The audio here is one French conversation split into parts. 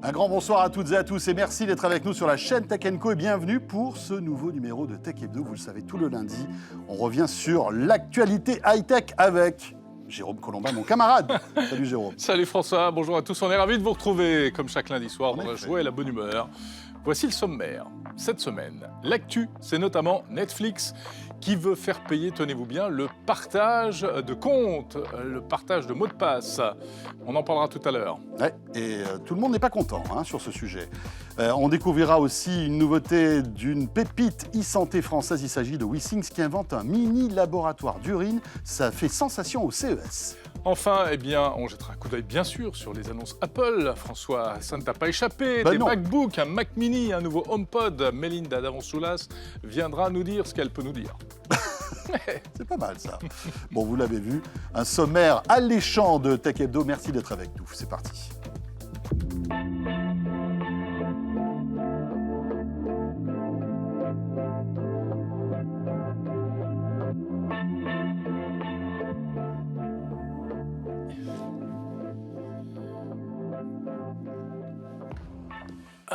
Un grand bonsoir à toutes et à tous et merci d'être avec nous sur la chaîne Tech Co et bienvenue pour ce nouveau numéro de Tech Hebdo. Vous le savez, tout le lundi, on revient sur l'actualité high-tech avec Jérôme Colombin, mon camarade. Salut Jérôme. Salut François, bonjour à tous, on est ravis de vous retrouver comme chaque lundi soir dans la joie et la bonne humeur. Voici le sommaire. Cette semaine, l'actu, c'est notamment Netflix qui veut faire payer, tenez-vous bien, le partage de comptes, le partage de mots de passe. On en parlera tout à l'heure. Ouais, et tout le monde n'est pas content sur ce sujet. On découvrira aussi une nouveauté d'une pépite e-santé française. Il s'agit de WeThings qui invente un mini laboratoire d'urine. Ça fait sensation au CES. Enfin, on jettera un coup d'œil bien sûr sur les annonces Apple. François, ça ne t'a pas échappé. Ben des non. MacBooks, un Mac Mini, un nouveau HomePod. Melinda Davonsoulas viendra nous dire ce qu'elle peut nous dire. C'est pas mal ça. Bon, vous l'avez vu, un sommaire alléchant de Tech Hebdo. Merci d'être avec nous. C'est parti.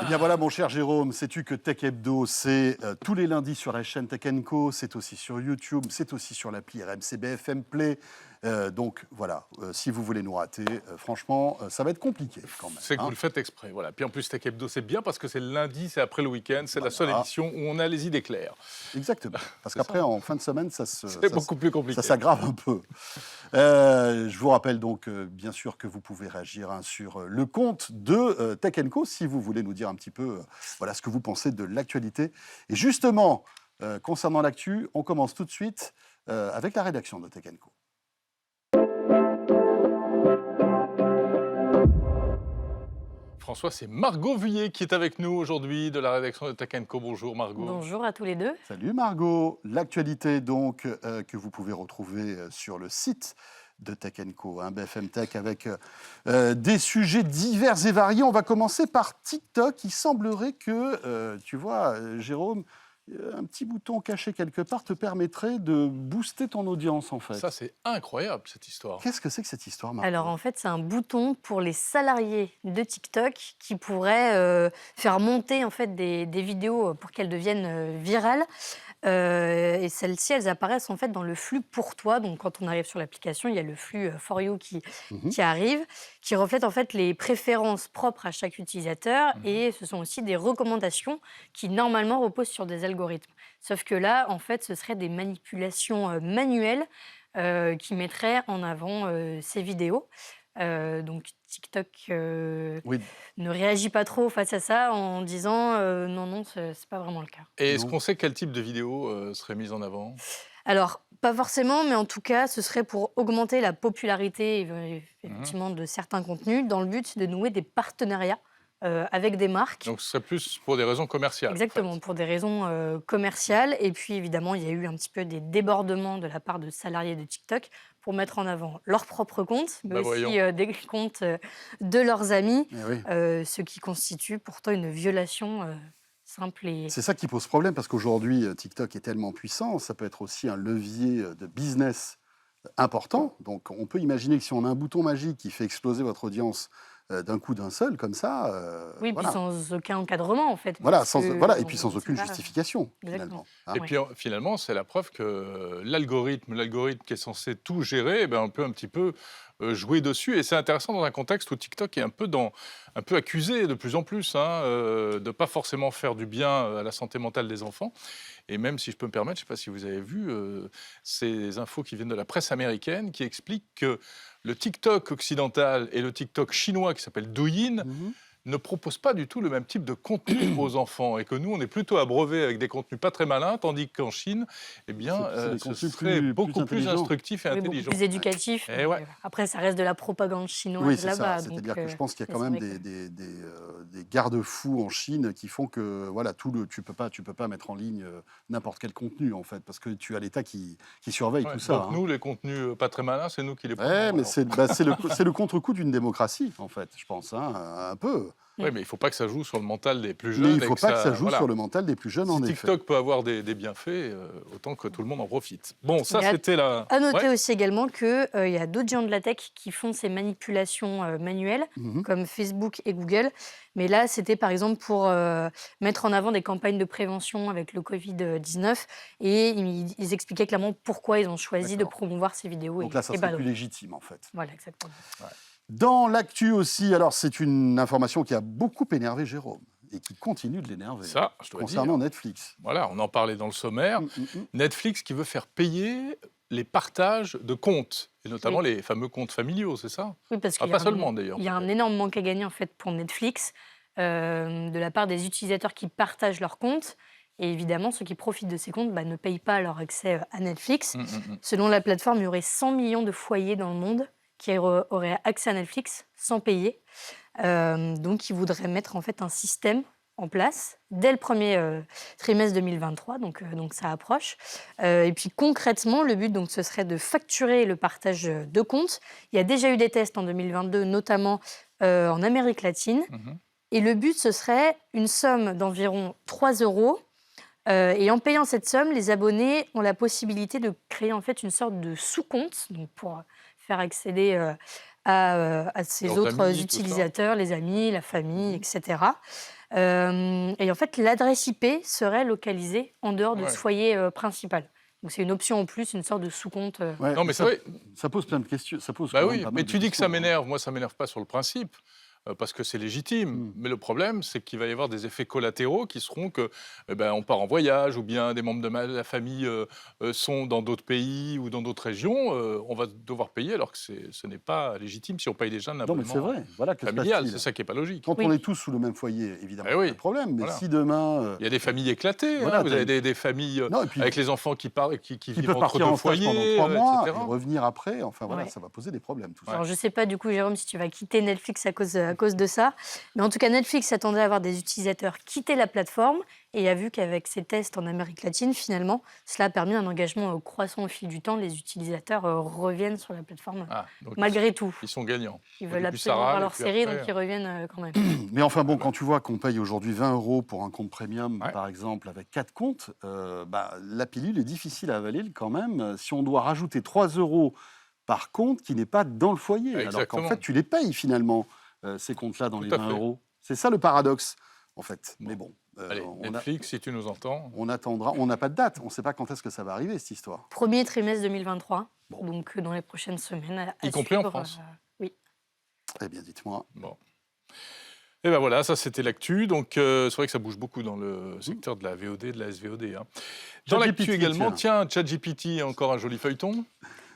Eh bien voilà mon cher Jérôme, sais-tu que Tech Hebdo, c'est tous les lundis sur la chaîne Tech Co, c'est aussi sur YouTube, c'est aussi sur l'appli RMC BFM Play. Donc voilà, si vous voulez nous rater, franchement, ça va être compliqué quand même. C'est que vous le faites exprès, voilà. Puis en plus, Tech Hebdo, c'est bien parce que c'est le lundi, c'est après le week-end, c'est la seule émission où on a les idées claires. Exactement, parce qu'après, en fin de semaine, C'est beaucoup plus compliqué. ça s'aggrave un peu. Je vous rappelle donc, bien sûr, que vous pouvez réagir sur le compte de Tech Co, si vous voulez nous dire un petit peu voilà, ce que vous pensez de l'actualité. Et justement, concernant l'actu, on commence tout de suite avec la rédaction de Tech Co. François, c'est Margot Vuillet qui est avec nous aujourd'hui de la rédaction de Tech Co. Bonjour Margot. Bonjour à tous les deux. Salut Margot. L'actualité donc que vous pouvez retrouver sur le site de Tech Co, BFM Tech, avec des sujets divers et variés. On va commencer par TikTok. Il semblerait que, tu vois, Jérôme, un petit bouton caché quelque part te permettrait de booster ton audience, en fait. Ça, c'est incroyable, cette histoire. Qu'est-ce que c'est que cette histoire, Margot? Alors en fait, c'est un bouton pour les salariés de TikTok qui pourrait faire monter en fait des vidéos pour qu'elles deviennent virales. Et celles-ci, elles apparaissent en fait dans le flux pour toi. Donc quand on arrive sur l'application, il y a le flux For You qui arrive, qui reflète en fait les préférences propres à chaque utilisateur. Et ce sont aussi des recommandations qui normalement reposent sur des algorithmes. Sauf que là, en fait, ce seraient des manipulations manuelles qui mettraient en avant ces vidéos. Donc TikTok Oui. ne réagit pas trop face à ça en disant non, c'est pas vraiment le cas. Et est-ce Non. qu'on sait quel type de vidéo serait mise en avant? Alors, pas forcément, mais en tout cas, ce serait pour augmenter la popularité effectivement de certains contenus dans le but de nouer des partenariats avec des marques. Donc ce serait plus pour des raisons commerciales. en Exactement, fait. pour des raisons commerciales. Et puis, évidemment, il y a eu un petit peu des débordements de la part de salariés de TikTok pour mettre en avant leurs propres comptes, mais aussi voyons. des comptes de leurs amis, Eh oui. ce qui constitue pourtant une violation simple et... C'est ça qui pose problème, parce qu'aujourd'hui, TikTok est tellement puissant, ça peut être aussi un levier de business important. Donc, on peut imaginer que si on a un bouton magique qui fait exploser votre audience d'un coup d'un seul, comme ça... Oui, voilà. puis sans aucun encadrement, en fait. Voilà, parce sans, que voilà, et on- puis sans on aucune sait pas. justification, Exactement. finalement. Et Ouais. puis finalement, c'est la preuve que l'algorithme qui est censé tout gérer, on peut un petit peu jouer dessus. Et c'est intéressant dans un contexte où TikTok est un peu accusé de plus en plus de ne pas forcément faire du bien à la santé mentale des enfants. Et même si je peux me permettre, je ne sais pas si vous avez vu ces infos qui viennent de la presse américaine qui expliquent que le TikTok occidental et le TikTok chinois qui s'appelle Douyin ne proposent pas du tout le même type de contenu aux enfants et que nous, on est plutôt abreuvés avec des contenus pas très malins, tandis qu'en Chine, C'est des ce contenus serait plus beaucoup plus intelligents. instructif et Oui, beaucoup intelligent. plus éducatif. Eh ouais. Après, ça reste de la propagande chinoise Oui, c'est là-bas. ça. C'est-à-dire donc, que je pense qu'il y a c'est quand même vrai que- des garde-fous en Chine qui font que voilà, tu peux pas mettre en ligne n'importe quel contenu, en fait, parce que tu as l'État qui surveille Ouais, tout ça. donc nous, les contenus pas très malins, c'est nous qui les prenons. Ouais, mais alors. c'est le contre-coup d'une démocratie, en fait, je pense, un peu. Oui, mais il ne faut pas que ça joue sur le mental des plus Mais jeunes. il ne faut pas que ça joue voilà. sur le mental des plus jeunes, en Si effet. TikTok peut avoir des bienfaits, autant que tout le monde en profite. Bon, ça, Il y a- c'était la... À noter Ouais. aussi également qu'il y a d'autres géants de la tech qui font ces manipulations manuelles, Mhm. comme Facebook et Google. Mais là, c'était par exemple pour mettre en avant des campagnes de prévention avec le Covid-19. Et ils expliquaient clairement pourquoi ils ont choisi de D'accord. promouvoir ces vidéos. Donc là, ça et serait pas plus d'autres. légitime, en fait. Voilà, exactement. Dans l'actu aussi, alors c'est une information qui a beaucoup énervé Jérôme et qui continue de l'énerver Ça, je dois concernant dire. Netflix. Voilà, on en parlait dans le sommaire. Mm. Netflix qui veut faire payer les partages de comptes, et notamment les fameux comptes familiaux, c'est ça? Oui, parce Ah, qu'il y pas a seulement d'ailleurs. il y a un peut-être. énorme manque à gagner en fait pour Netflix de la part des utilisateurs qui partagent leurs comptes. Et évidemment, ceux qui profitent de ces comptes ne payent pas leur accès à Netflix. Mm. Selon la plateforme, il y aurait 100 millions de foyers dans le monde qui auraient accès à Netflix sans payer. Donc, ils voudraient mettre en fait un système en place dès le premier trimestre 2023, donc ça approche. Et puis concrètement, le but donc, ce serait de facturer le partage de comptes. Il y a déjà eu des tests en 2022, notamment en Amérique latine. Mhm. Et le but, ce serait une somme d'environ 3 euros. Et en payant cette somme, les abonnés ont la possibilité de créer en fait une sorte de sous-compte donc pour faire accéder à ces Leurs autres amis, tout ça. utilisateurs, les amis, la famille, Mhm. etc. Et en fait, l'adresse IP serait localisée en dehors de Ouais. ce foyer principal. Donc c'est une option en plus, une sorte de sous-compte. Ouais, Non, mais ça, c'est vrai. ça pose plein de questions. Ça pose Bah quand même oui, pas mal mais de tu dis que ça questions, hein. m'énerve. Moi, ça m'énerve pas sur le principe, parce que c'est légitime. Mm. Mais le problème, c'est qu'il va y avoir des effets collatéraux qui seront que, on part en voyage, ou bien des membres de la famille sont dans d'autres pays ou dans d'autres régions. On va devoir payer alors que ce n'est pas légitime si on paye déjà un Non, mais c'est abonnement vrai. Voilà, que se familial. passe-t-il? C'est ça qui est pas logique. Quand Oui. on est tous sous le même foyer, évidemment, Eh oui, pas de problème. Mais voilà. si demain... Il y a des familles éclatées. Voilà, Vous t'as avez des familles non, et puis avec les enfants qui qui vivent peuvent entre partir deux en stage pendant foyers, 3 mois et etc. revenir après. Enfin, voilà, Ouais. ça va poser des problèmes, tout ça. Alors, je ne sais pas du coup, Jérôme, si tu vas quitter Netflix à cause de ça. Mais en tout cas, Netflix s'attendait à avoir des utilisateurs quitter la plateforme et a vu qu'avec ces tests en Amérique latine, finalement, cela a permis un engagement croissant au fil du temps. Les utilisateurs reviennent sur la plateforme Ah, donc malgré tout. ils sont gagnants. Ils Au veulent début, ça absolument voir râle, et leur puis série, après, donc ils reviennent quand même. Mais enfin, bon, Ah bah. quand tu vois qu'on paye aujourd'hui 20 euros pour un compte premium, Ouais. par exemple, avec 4 comptes, la pilule est difficile à avaler quand même. Si on doit rajouter 3 euros par compte qui n'est pas dans le foyer, alors qu'en Exactement. fait, tu les payes finalement, ces comptes-là, dans Tout les à 20 fait. euros. C'est ça le paradoxe, en fait. Mais bon, Allez, Netflix, si tu nous entends. on attendra. On n'a pas de date. On ne sait pas quand est-ce que ça va arriver, cette histoire. Premier trimestre 2023, Bon. donc dans les prochaines semaines. À Y compris en suivre, France. Oui. Eh bien, dites-moi. Bon. Et ben voilà, ça c'était l'actu. Donc c'est vrai que ça bouge beaucoup dans le secteur de la VOD, de la SVOD. Hein. Dans l'actu ChatGPT, également, tiens, ChatGPT, encore un joli feuilleton.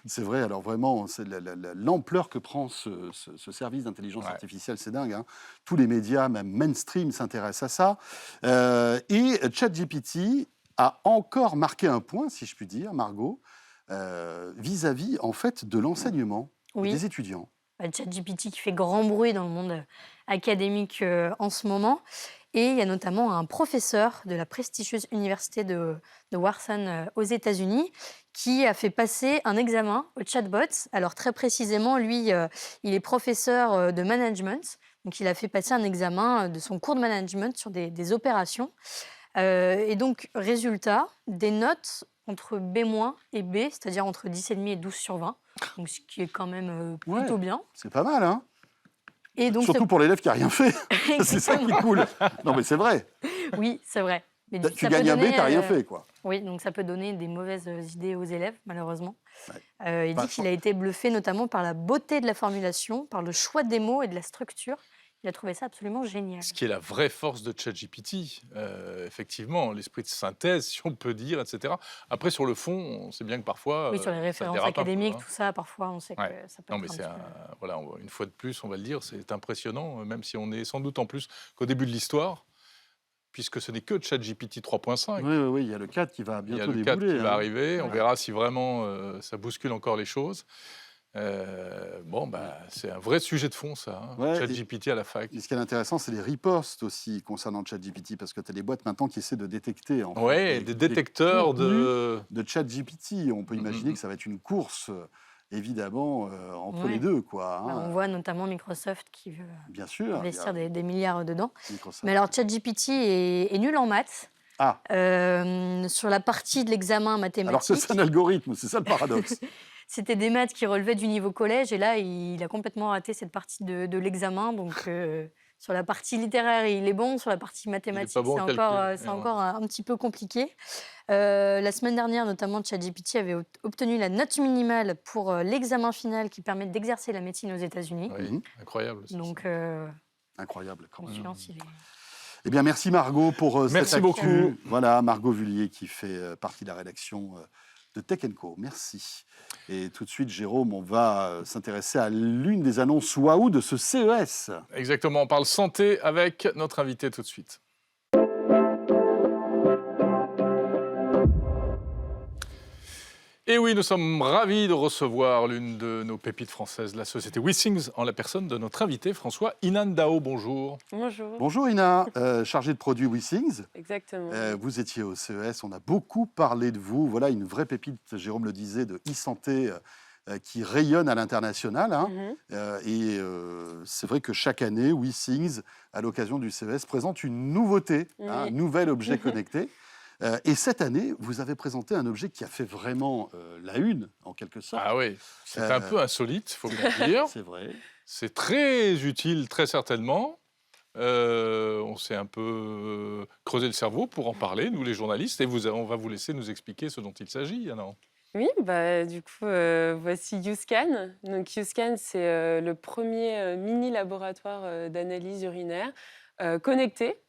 C'est vrai, alors vraiment, c'est l'ampleur que prend ce service d'intelligence Ouais. artificielle, c'est dingue, hein. Tous les médias, même mainstream, s'intéressent à ça. Et ChatGPT a encore marqué un point, si je puis dire, Margot, vis-à-vis, en fait, de l'enseignement Oui. des étudiants. ChatGPT qui fait grand bruit dans le monde académique en ce moment. Et il y a notamment un professeur de la prestigieuse université de Wharton aux États-Unis qui a fait passer un examen au chatbot. Alors très précisément, lui, il est professeur de management. Donc il a fait passer un examen de son cours de management sur des opérations. Et donc, résultat, des notes entre B- et B, c'est-à-dire entre 10,5 et 12 sur 20. Donc, ce qui est quand même plutôt Ouais. bien. C'est pas mal, hein. Et donc, Surtout pour l'élève qui n'a rien fait. C'est ça qui est cool. Non, mais c'est vrai. Oui, c'est vrai. Mais Tu ça peut gagnes un B, donner, tu n'as rien fait, quoi. Oui, donc ça peut donner des mauvaises idées aux élèves, malheureusement. Ouais. Il Bah, dit qu'il a été bluffé notamment par la beauté de la formulation, par le choix des mots et de la structure. Il a trouvé ça absolument génial. Ce qui est la vraie force de ChatGPT, effectivement, l'esprit de synthèse, si on peut dire, etc. Après, sur le fond, on sait bien que parfois. Oui, sur les ça références dérape un peu, académiques, hein. tout ça, parfois, on sait Ouais. que ça peut Non, être mais un c'est petit peu... voilà, une fois de plus, on va le dire, c'est impressionnant, même si on est sans doute en plus qu'au début de l'histoire, puisque ce n'est que ChatGPT 3.5. Oui, oui, oui, il y a le 4 qui va Il y a bientôt le 4 débouler. qui va hein. arriver. On Ouais. verra si vraiment ça bouscule encore les choses. C'est un vrai sujet de fond, ça. Hein. Ouais, ChatGPT à la fac. Et ce qui est intéressant, c'est les ripostes aussi concernant ChatGPT, parce que tu as des boîtes maintenant qui essaient de détecter en fait, Ouais, les des détecteurs contenus de. de ChatGPT. On peut imaginer que ça va être une course évidemment entre Ouais. les deux, quoi. Bah, on Hein. voit notamment Microsoft qui veut Bien sûr, il y investir a des milliards dedans. Microsoft. Mais alors, ChatGPT est nul en maths. Ah, Sur la partie de l'examen alors que c'est un mathématique, algorithme, c'est ça le paradoxe. c'était des maths qui relevaient du niveau collège et là, il a complètement raté cette partie de l'examen. Donc, sur la partie littéraire, il est bon. Sur la partie Il n'est pas mathématique, bon au calcul. c'est encore un petit peu compliqué. La semaine dernière, notamment, ChatGPT avait obtenu la note minimale pour l'examen final qui permet d'exercer la médecine aux États-Unis. Oui, Mhm. incroyable. Donc, Incroyable quand même. confiance, il est... Eh bien, merci Margot pour cette Merci actu. beaucoup. Voilà, Margot Vullier qui fait partie de la rédaction de Tech Co. Merci. Et tout de suite, Jérôme, on va s'intéresser à l'une des annonces waouh de ce CES. Exactement, on parle santé avec notre invité tout de suite. Et oui, nous sommes ravis de recevoir l'une de nos pépites françaises, la société WeSings, en la personne de notre invité François Inandao. Bonjour. Bonjour. Bonjour Ina, chargée de produits WeSings. Exactement. Vous étiez au CES, on a beaucoup parlé de vous. Voilà une vraie pépite, Jérôme le disait, de e-santé qui rayonne à l'international. Hein. C'est vrai que chaque année, WeSings, à l'occasion du CES, présente une nouveauté, Oui. un nouvel objet connecté. Et cette année, vous avez présenté un objet qui a fait vraiment la une, en quelque sorte. Ah oui, c'est un peu insolite, il faut bien le dire. C'est vrai. C'est très utile, très certainement. On s'est un peu creusé le cerveau pour en parler, nous les journalistes, et on va vous laisser nous expliquer ce dont il s'agit. Alors. Oui, du coup, voici YouScan. Donc, YouScan, c'est le premier mini laboratoire d'analyse urinaire connecté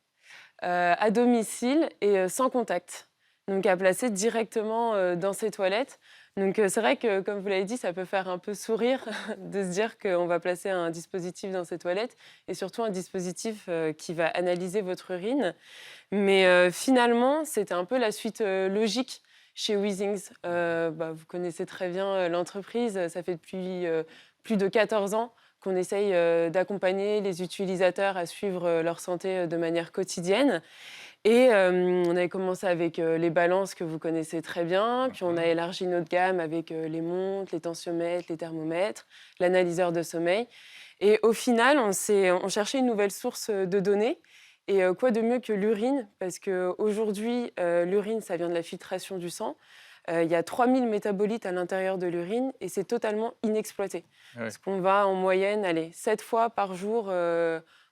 à domicile et sans contact. Donc, à placer directement dans ses toilettes. Donc, c'est vrai que, comme vous l'avez dit, ça peut faire un peu sourire de se dire qu'on va placer un dispositif dans ses toilettes et surtout un dispositif qui va analyser votre urine. Mais finalement, c'était un peu la suite logique chez WeSings. Vous connaissez très bien l'entreprise. Ça fait depuis plus de 14 ans qu'on essaye d'accompagner les utilisateurs à suivre leur santé de manière quotidienne. Et on avait commencé avec les balances que vous connaissez très bien, puis on a élargi notre gamme avec les montres, les tensiomètres, les thermomètres, l'analyseur de sommeil. Et au final, on cherchait une nouvelle source de données. Et quoi de mieux que l'urine? Parce qu'aujourd'hui, l'urine, ça vient de la filtration du sang. Il y a 3000 métabolites à l'intérieur de l'urine et c'est totalement inexploité. Ouais. Parce qu'on va en moyenne aller 7 fois par jour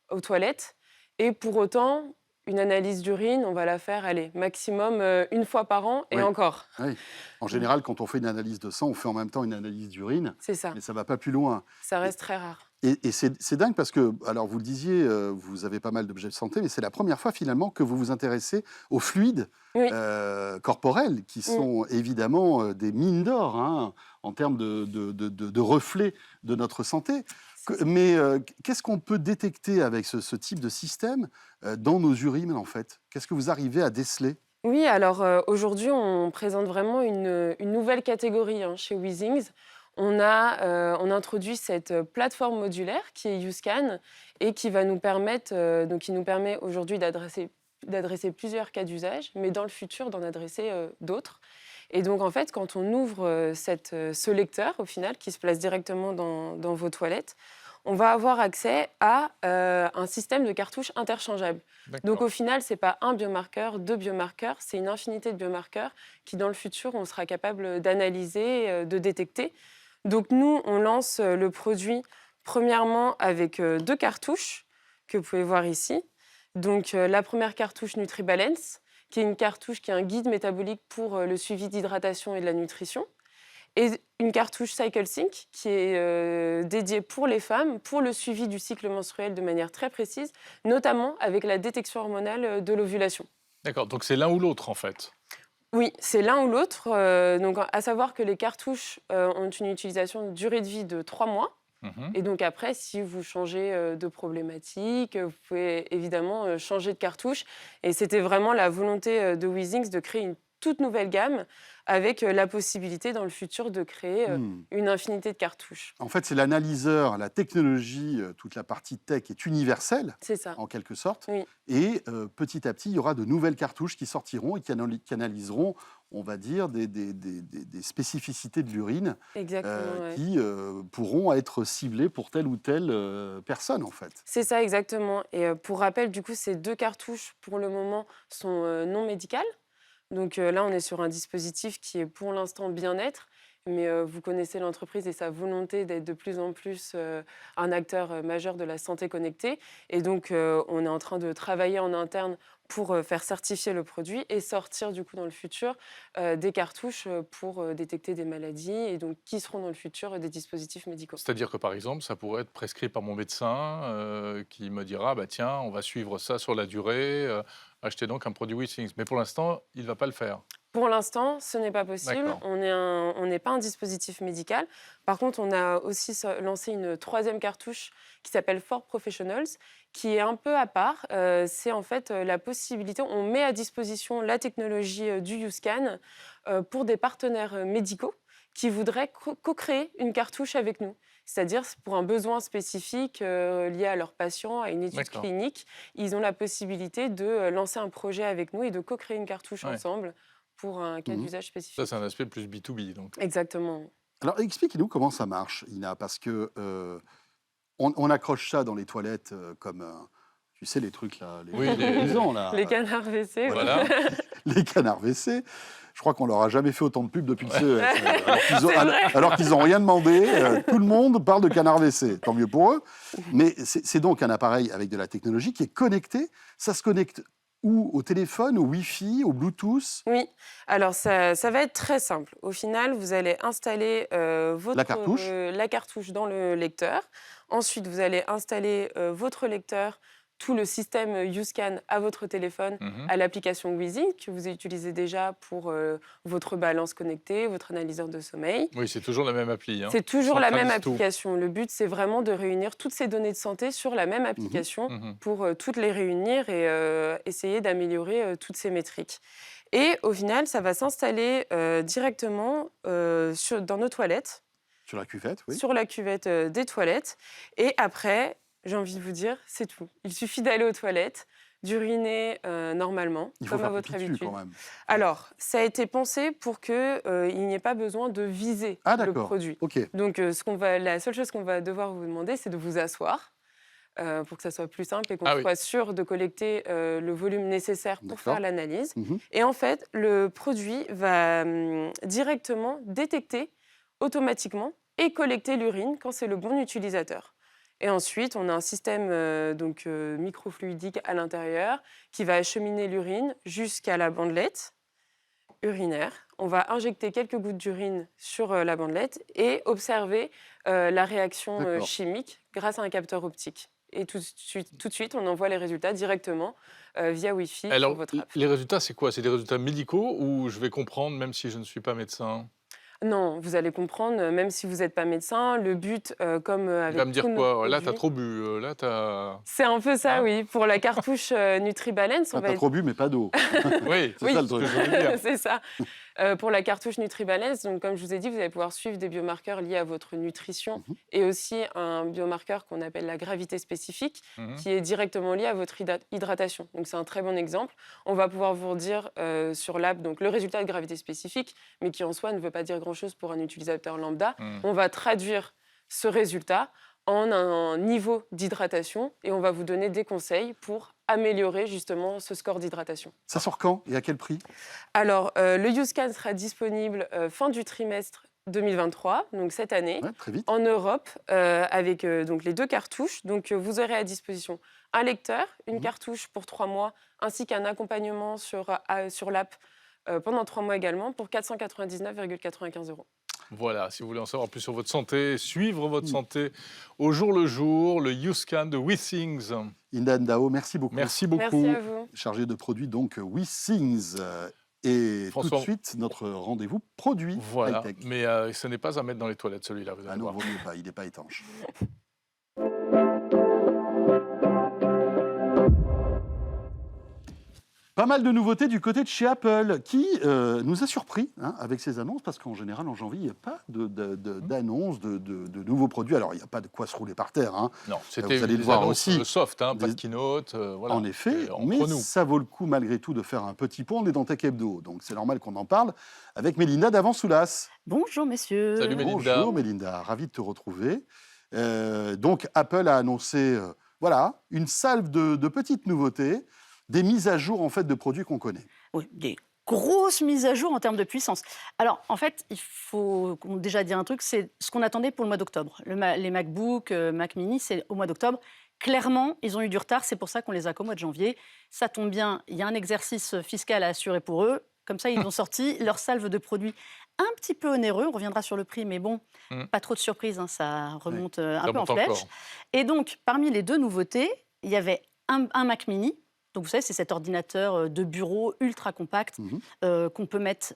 aux toilettes. Et pour autant, une analyse d'urine, on va la faire, maximum une fois par an et Oui. encore. Oui. En général, quand on fait une analyse de sang, on fait en même temps une analyse d'urine, C'est ça, mais ça ne va pas plus loin. ça reste très rare. Et c'est dingue parce que, alors vous le disiez, vous avez pas mal d'objets de santé, mais c'est la première fois finalement que vous vous intéressez aux fluides Oui. corporels, qui sont évidemment des mines d'or hein, en termes de reflets de notre santé. Mais qu'est-ce qu'on peut détecter avec ce type de système dans nos urines en fait? Qu'est-ce que vous arrivez à déceler? Oui, alors aujourd'hui, on présente vraiment une nouvelle catégorie chez WeSings. On a introduit cette plateforme modulaire qui est YouScan et qui va nous permettre, qui nous permet aujourd'hui d'adresser plusieurs cas d'usage, mais dans le futur d'en adresser d'autres. Et donc en fait, quand on ouvre ce lecteur, au final, qui se place directement dans vos toilettes, on va avoir accès à un système de cartouches interchangeables. Donc au final, ce n'est pas un biomarqueur, deux biomarqueurs, c'est une infinité de biomarqueurs qui, dans le futur, on sera capable d'analyser, de détecter. Donc nous, on lance le produit premièrement avec deux cartouches que vous pouvez voir ici. Donc la première cartouche NutriBalance, qui est une cartouche qui est un guide métabolique pour le suivi d'hydratation et de la nutrition. Et une cartouche CycleSync qui est dédiée pour les femmes, pour le suivi du cycle menstruel de manière très précise, notamment avec la détection hormonale de l'ovulation. D'accord, donc c'est l'un ou l'autre en fait. Oui, c'est l'un ou l'autre. Donc, à savoir que les cartouches ont une utilisation, une durée de vie de 3 mois. Et donc après, si vous changez de problématique, vous pouvez évidemment changer de cartouche. Et c'était vraiment la volonté de WeSings de créer une toute nouvelle gamme avec la possibilité dans le futur de créer une infinité de cartouches. En fait, c'est l'analyseur, la technologie, toute la partie tech est universelle, C'est ça. en quelque sorte. Oui. Et petit à petit, il y aura de nouvelles cartouches qui sortiront et qui analyseront, on va dire, des spécificités de l'urine Exactement. Ouais. qui pourront être ciblées pour telle ou telle personne, en fait. C'est ça, exactement. Et pour rappel, du coup, ces 2 cartouches, pour le moment, sont non médicales. Donc là, on est sur un dispositif qui est pour l'instant bien-être, mais vous connaissez l'entreprise et sa volonté d'être de plus en plus un acteur majeur de la santé connectée. Et donc, on est en train de travailler en interne pour faire certifier le produit et sortir du coup dans le futur des cartouches pour détecter des maladies et donc qui seront dans le futur des dispositifs médicaux. C'est-à-dire que par exemple, ça pourrait être prescrit par mon médecin qui me dira bah, tiens, on va suivre ça sur la durée, achetez donc un produit WeThings. Mais pour l'instant, il ne va pas le faire. Pour l'instant, ce n'est pas possible. D'accord. On n'est pas un dispositif médical. Par contre, on a aussi lancé une 3e cartouche qui s'appelle For Professionals, qui est un peu à part. C'est en fait la possibilité, on met à disposition la technologie du YouScan pour des partenaires médicaux qui voudraient co-créer une cartouche avec nous. C'est-à-dire pour un besoin spécifique lié à leurs patients, à une étude D'accord. clinique, ils ont la possibilité de lancer un projet avec nous et de co-créer une cartouche Ouais. ensemble pour un cas d'usage spécifique. Ça, c'est un aspect plus B2B. Donc. Exactement. Alors, expliquez-nous comment ça marche, Ina, parce que on accroche ça dans les toilettes comme, tu sais, les trucs là, Oui, les- amusants, là. Les canards WC. Voilà. Les canards WC. Je crois qu'on leur a jamais fait autant de pubs depuis le CES. C'est vrai. Alors qu'ils n'ont rien demandé. Tout le monde parle de canards WC. Tant mieux pour eux. Mais c'est donc un appareil avec de la technologie qui est connecté. Ça se connecte où? Au téléphone, au Wi-Fi, au Bluetooth? Oui, alors ça va être très simple. Au final, vous allez installer La cartouche. la cartouche dans le lecteur. Ensuite, vous allez installer votre lecteur, tout le système YouScan à votre téléphone, Mhm. à l'application Wheezy, que vous utilisez déjà pour votre balance connectée, votre analyseur de sommeil. Oui, c'est toujours la même appli. Hein. C'est toujours la même Centralise tout. application. Le but, c'est vraiment de réunir toutes ces données de santé sur la même application Mhm. pour toutes les réunir et essayer d'améliorer toutes ces métriques. Et au final, ça va s'installer directement dans nos toilettes, Sur la cuvette, oui. sur la cuvette des toilettes. Et après, j'ai envie de vous dire, c'est tout. Il suffit d'aller aux toilettes, d'uriner normalement, Il faut comme à faire votre pipi dessus, habitude. quand même. Alors, ça a été pensé pour qu'il n'y ait pas besoin de viser Ah, le d'accord. produit. OK. Donc, la seule chose qu'on va devoir vous demander, c'est de vous asseoir pour que ça soit plus simple et qu'on Ah oui. soit sûr de collecter le volume nécessaire pour D'accord. faire l'analyse. Mhm. Et en fait, le produit va directement détecter automatiquement et collecter l'urine quand c'est le bon utilisateur. Et ensuite, on a un système microfluidique à l'intérieur qui va acheminer l'urine jusqu'à la bandelette urinaire. On va injecter quelques gouttes d'urine sur la bandelette et observer la réaction D'accord. chimique grâce à un capteur optique. Et tout de suite, on envoie les résultats directement via Wi-Fi sur Alors, votre app. les résultats, c'est quoi? C'est des résultats médicaux ou je vais comprendre même si je ne suis pas médecin? Non, vous allez comprendre, même si vous n'êtes pas médecin, le but, comme Il avec va me dire tous nos quoi? Là, tu as produits- trop bu. Là, tu as... C'est un peu ça, Hein oui. Pour la cartouche NutriBalance, on Ah, va t'as trop bu, mais pas d'eau. Oui, C'est ça le ce truc. que je veux dire. c'est ça. Pour la cartouche NutriBalance, donc comme je vous ai dit, vous allez pouvoir suivre des biomarqueurs liés à votre nutrition Mhm. et aussi un biomarqueur qu'on appelle la gravité spécifique, Mhm. qui est directement lié à votre hydratation. Donc c'est un très bon exemple. On va pouvoir vous redire sur l'app donc le résultat de gravité spécifique, mais qui en soi ne veut pas dire grand-chose pour un utilisateur lambda. Mhm. On va traduire ce résultat en un niveau d'hydratation et on va vous donner des conseils pour améliorer justement ce score d'hydratation. Ça sort quand et à quel prix? Alors, le YouScan sera disponible fin du trimestre 2023, donc cette année, Ouais, très vite. en Europe, avec donc les 2 cartouches. Donc, vous aurez à disposition un lecteur, une Mhm. cartouche pour 3 mois, ainsi qu'un accompagnement sur l'app pendant 3 mois également, pour 499,95 €. Voilà, si vous voulez en savoir plus sur votre santé, suivre votre Mhm. santé au jour le jour, le YouScan de WeThings. Inda Ndao, merci beaucoup. Merci beaucoup. Merci à vous. Chargé de produits, donc WeThings. Et tout François. de suite, notre rendez-vous produit Voilà, high-tech. mais ce n'est pas à mettre dans les toilettes celui-là, vous Ah allez non, voir. vaut mieux pas, il n'est pas étanche. Pas mal de nouveautés du côté de chez Apple, qui nous a surpris avec ses annonces, parce qu'en général, en janvier, il n'y a pas d'annonces de nouveaux produits. Alors, il n'y a pas de quoi se rouler par terre. Non, vous c'était allez le des voir annonces aussi. soft, pas de keynote. Voilà. En effet, Et entre mais nous. ça vaut le coup, malgré tout, de faire un petit pont. On est dans Tech Hebdo, donc c'est normal qu'on en parle avec Mélinda d'Avansoulas. Bonjour messieurs. Salut, Mélinda. Bonjour Mélinda, ravi de te retrouver. Donc, Apple a annoncé voilà, une salve de petites nouveautés, des mises à jour en fait de produits qu'on connaît. Oui, des grosses mises à jour en termes de puissance. Alors, en fait, il faut déjà dire un truc, c'est ce qu'on attendait pour le mois d'octobre. Les MacBook, Mac Mini, c'est au mois d'octobre. Clairement, ils ont eu du retard, c'est pour ça qu'on les a qu'au mois de janvier. Ça tombe bien, il y a un exercice fiscal à assurer pour eux. Comme ça, ils ont sorti leur salve de produits un petit peu onéreux. On reviendra sur le prix, mais bon, pas trop de surprises, ça remonte un peu en monte flèche. encore. Et donc, parmi les deux nouveautés, il y avait un Mac Mini. Donc, vous savez, c'est cet ordinateur de bureau ultra compact qu'on peut mettre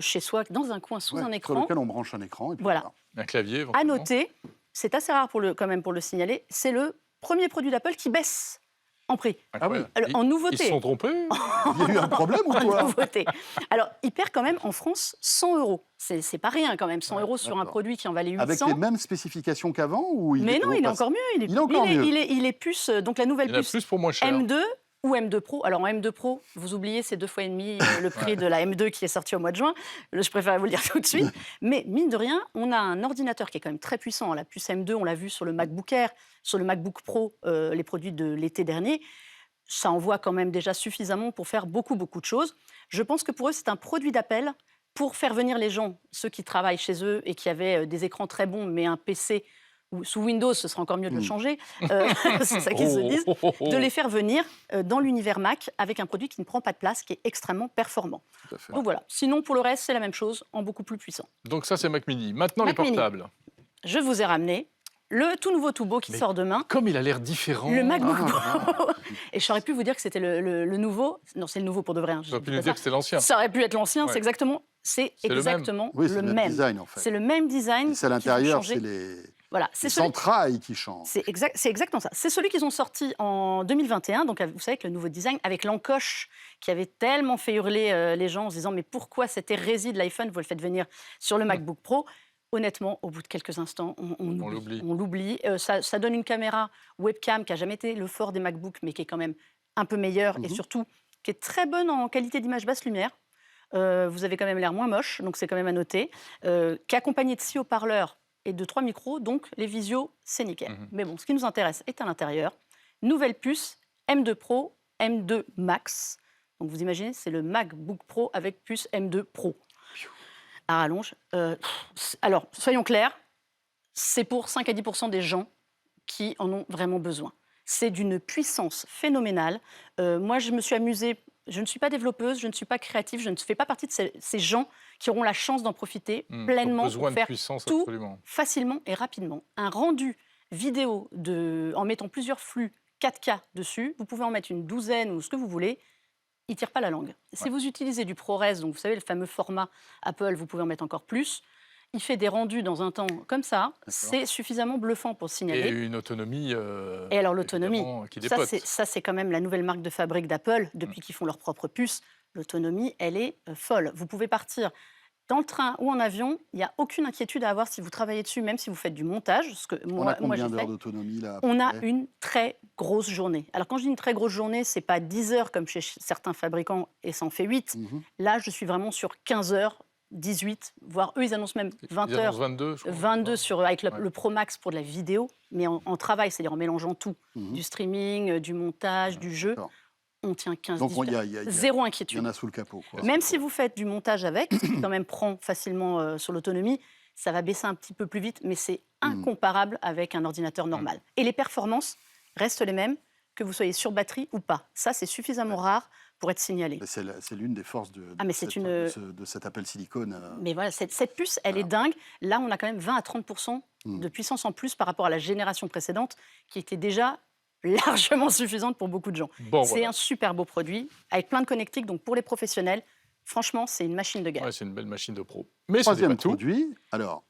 chez soi, dans un coin, sous un Sur écran. lequel on branche un écran. Et puis Voilà. Un clavier, À éventuellement. noter, c'est assez rare quand même pour le signaler, c'est le premier produit d'Apple qui baisse en prix. Incroyable. Alors, en Ils se nouveauté. sont trompés. Il y a eu un problème ou En quoi nouveauté. Alors, il perd quand même en France 100 €. C'est pas rien quand même, 100 € sur un d'accord. produit qui en valait 800. Avec les mêmes spécifications qu'avant ou Mais non, il est encore mieux. Il est encore mieux. Il est puce, donc la nouvelle Il y en a puce plus pour moins cher. M2 ou M2 Pro. Alors en M2 Pro, vous oubliez, c'est 2 fois et demi le prix de la M2 qui est sortie au mois de juin. Je préfère vous le dire tout de suite. Mais mine de rien, on a un ordinateur qui est quand même très puissant. La puce M2, on l'a vu sur le MacBook Air, sur le MacBook Pro, les produits de l'été dernier. Ça envoie quand même déjà suffisamment pour faire beaucoup de choses. Je pense que pour eux, c'est un produit d'appel pour faire venir les gens, ceux qui travaillent chez eux et qui avaient des écrans très bons, mais un PC ou sous Windows, ce serait encore mieux de le changer, c'est ça qu'ils se disent, de les faire venir dans l'univers Mac avec un produit qui ne prend pas de place, qui est extrêmement performant. Tout à fait. Donc voilà. Sinon, pour le reste, c'est la même chose, en beaucoup plus puissant. Donc ça, c'est Mac Mini. Maintenant, Mac les Mini. portables. Je vous ai ramené le tout nouveau tout beau qui Mais sort demain. Comme il a l'air différent. Le MacBook Ah, Pro. Et j'aurais pu vous dire que c'était le nouveau. Non, c'est le nouveau pour de vrai. Tu aurais pu nous dire que c'était l'ancien. Ça aurait pu être l'ancien, Ouais. c'est exactement, c'est C'est le même. exactement Oui, c'est le le même même. design en fait. C'est le même design. Et c'est à qu'il faut l'intérieur, changer. c'est les Voilà, c'est celui centrailles qui changent. C'est exactement ça. C'est celui qu'ils ont sorti en 2021, donc vous savez, avec le nouveau design, avec l'encoche qui avait tellement fait hurler les gens en se disant mais pourquoi cette hérésie de l'iPhone, vous le faites venir sur le MacBook Pro. Honnêtement, au bout de quelques instants, on l'oublie. l'oublie. Ça donne une caméra webcam qui n'a jamais été le fort des MacBooks, mais qui est quand même un peu meilleure et surtout qui est très bonne en qualité d'image basse lumière. Vous avez quand même l'air moins moche, donc c'est quand même à noter. Qui est accompagné de 6 haut-parleurs et de 3 micros, donc les visios, c'est nickel. Mais bon, ce qui nous intéresse est à l'intérieur. Nouvelle puce, M2 Pro, M2 Max. Donc vous imaginez, c'est le MacBook Pro avec puce M2 Pro. À rallonge. Alors, soyons clairs, c'est pour 5 à 10% des gens qui en ont vraiment besoin. C'est d'une puissance phénoménale. Moi, je me suis amusée. Je ne suis pas développeuse, je ne suis pas créative, je ne fais pas partie de ces gens qui auront la chance d'en profiter pleinement Besoin pour de faire puissance, tout absolument. facilement et rapidement. Un rendu vidéo en mettant plusieurs flux 4K dessus, vous pouvez en mettre une douzaine ou ce que vous voulez, il ne tire pas la langue. Si vous utilisez du ProRes, donc vous savez le fameux format Apple, vous pouvez en mettre encore plus. Il fait des rendus dans un temps comme ça, c'est suffisamment bluffant pour signaler. Et une autonomie. Et alors l'autonomie, évidemment, qui dépote. ça c'est quand même la nouvelle marque de fabrique d'Apple, depuis qu'ils font leur propre puce. L'autonomie, elle est folle. Vous pouvez partir dans le train ou en avion, il n'y a aucune inquiétude à avoir si vous travaillez dessus, même si vous faites du montage. Ce que On a moi combien j'ai d'heures fait. d'autonomie là à peu On a près une très grosse journée. Alors quand je dis une très grosse journée, c'est pas 10 heures comme chez certains fabricants et ça en fait 8. Là, je suis vraiment sur 15 heures, 18, voire eux, ils annoncent même 20 Ils heures. annoncent 22, je crois. 22 avec le Pro Max pour de la vidéo, mais en travail, c'est-à-dire en mélangeant tout. Du streaming, du montage, du jeu. D'accord. On tient 15 Donc, 18 il y a- heures. il y a- Zéro Il y inquiétude. en a sous le capot. quoi. Même si vous faites du montage avec, ce qui quand même prend facilement sur l'autonomie, ça va baisser un petit peu plus vite, mais c'est incomparable avec un ordinateur normal. Et les performances restent les mêmes, que vous soyez sur batterie ou pas. Ça, c'est suffisamment rare pour être signalé. Mais c'est l'une des forces Ah, mais c'est de cet Apple Silicon. Mais voilà, cette puce, elle est dingue. Là, on a quand même 20 à 30% de puissance en plus par rapport à la génération précédente, qui était déjà largement suffisante pour beaucoup de gens. Bon, C'est voilà. un super beau produit, avec plein de connectiques, donc pour les professionnels, franchement, c'est une machine de guerre. Ouais, c'est une belle machine de pro. Mais ce n'est Troisième pas tout. produit. Alors,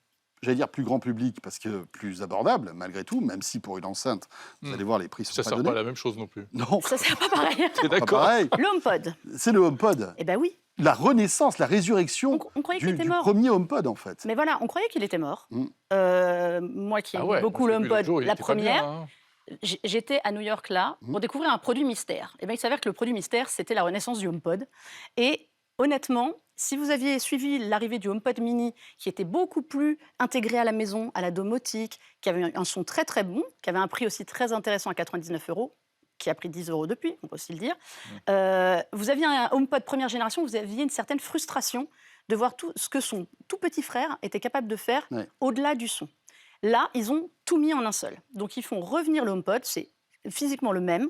j'allais dire plus grand public parce que plus abordable malgré tout, même si pour une enceinte, vous allez voir les prix sont Ça pas sert donnés. pas à la même chose non plus. Non, Ça, c'est pas pareil. T'es pas d'accord? pareil. Le HomePod. C'est le HomePod. Eh ben oui. La renaissance, la résurrection On croyait qu'il du était mort. premier HomePod en fait. Mais voilà, on croyait qu'il était mort. Mm. Moi qui aime Ah ouais, beaucoup moi, le je l'ai vu l'autre HomePod, jour, il la était pas bien, première, hein. j'étais à New York là pour découvrir un produit mystère. Et bien il s'avère que le produit mystère, c'était la renaissance du HomePod. Et honnêtement, si vous aviez suivi l'arrivée du HomePod mini, qui était beaucoup plus intégré à la maison, à la domotique, qui avait un son très très bon, qui avait un prix aussi très intéressant à 99 €, qui a pris 10 € depuis, on peut aussi le dire. Vous aviez un HomePod première génération, vous aviez une certaine frustration de voir tout ce que son tout petit frère était capable de faire Ouais. au-delà du son. Là, ils ont tout mis en un seul. Donc, ils font revenir le HomePod, c'est physiquement le même,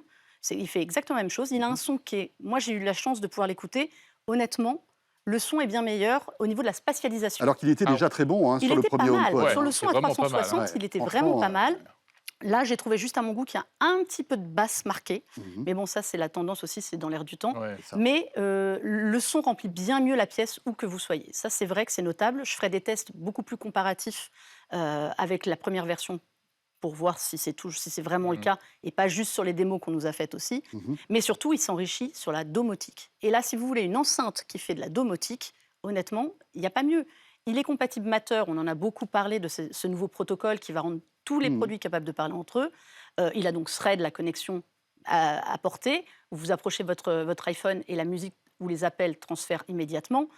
il fait exactement la même chose. Il a un son qui est... Moi, j'ai eu la chance de pouvoir l'écouter. Honnêtement, le son est bien meilleur au niveau de la spatialisation. Alors qu'il était déjà très bon hein, il sur le était pas premier mal. HomePod. Sur le Ouais, son c'est à vraiment pas mal, 360, ouais. il était Franchement, vraiment pas mal. Là, j'ai trouvé juste à mon goût qu'il y a un petit peu de basse marquée. Mhm. Mais bon, ça, c'est la tendance aussi, c'est dans l'air du temps. Ouais. Ça. Mais le son remplit bien mieux la pièce où que vous soyez. Ça, c'est vrai que c'est notable. Je ferai des tests beaucoup plus comparatifs avec la première version pour voir si c'est vraiment le cas et pas juste sur les démos qu'on nous a faites aussi. Mhm. Mais surtout, il s'enrichit sur la domotique. Et là, si vous voulez une enceinte qui fait de la domotique, honnêtement, il n'y a pas mieux. Il est compatible Matter, on en a beaucoup parlé de ce nouveau protocole qui va rendre tous les produits capables de parler entre eux. Il a donc Thread, la connexion à portée. Vous approchez votre iPhone et la musique ou les appels transfèrent immédiatement.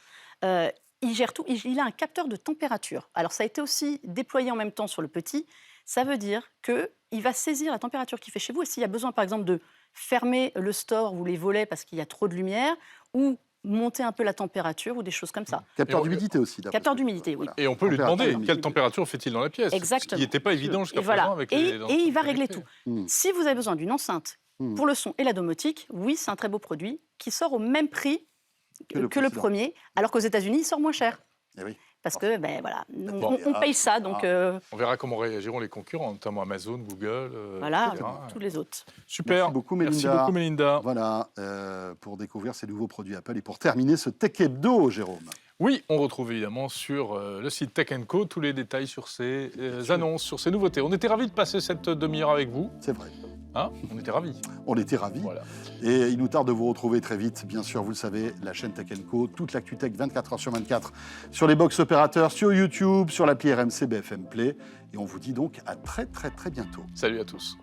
Il gère tout. Il a un capteur de température. Alors, ça a été aussi déployé en même temps sur le petit. Ça veut dire qu'il va saisir la température qu'il fait chez vous. Et s'il y a besoin, par exemple, de fermer le store ou les volets parce qu'il y a trop de lumière, ou monter un peu la température ou des choses comme ça. Capteur Et on- d'humidité aussi. d'après Capteur ce que- d'humidité, oui. voilà. Et on peut lui Température demander humide. quelle température fait-il dans la pièce. Exactement. Ce qui n'était pas évident jusqu'à Et présent voilà. avec Et les il va régler connectés. tout. Si vous avez besoin d'une enceinte pour le son et la domotique, oui, c'est un très beau produit qui sort au même prix Que le que le précédent. premier, alors qu'aux États-Unis, il sort moins cher. Eh oui. Parce que, ben voilà, Bon, on paye ça, donc On verra comment réagiront les concurrents, notamment Amazon, Google. voilà, etc. tous les autres. Super. Merci beaucoup, Mélinda. Merci beaucoup, Mélinda. Voilà, pour découvrir ces nouveaux produits Apple et pour terminer ce Tech Hebdo, Jérôme. Oui, on retrouve évidemment sur le site Tech Co tous les détails sur ces annonces, sur ces nouveautés. On était ravis de passer cette demi-heure avec vous. C'est vrai. Hein, on était ravis. On était ravis. Voilà. Et il nous tarde de vous retrouver très vite. Bien sûr, vous le savez, la chaîne Tech Co, toute l'actu tech 24 h sur 24 sur les box opérateurs, sur YouTube, sur l'appli RMC BFM Play. Et on vous dit donc à très très très bientôt. Salut à tous.